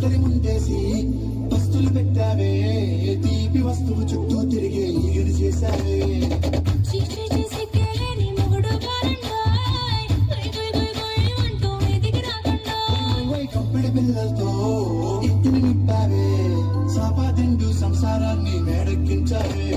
పస్తరి ముందేసి పస్తులు పెట్టావే తీపి వస్తువు చుట్టూ తిరిగే ఈగని చేశావే కంపెడి పిల్లలతో ఇంటిని నింపావే సాపాదిండు సంసారాన్ని మేడెక్కించావే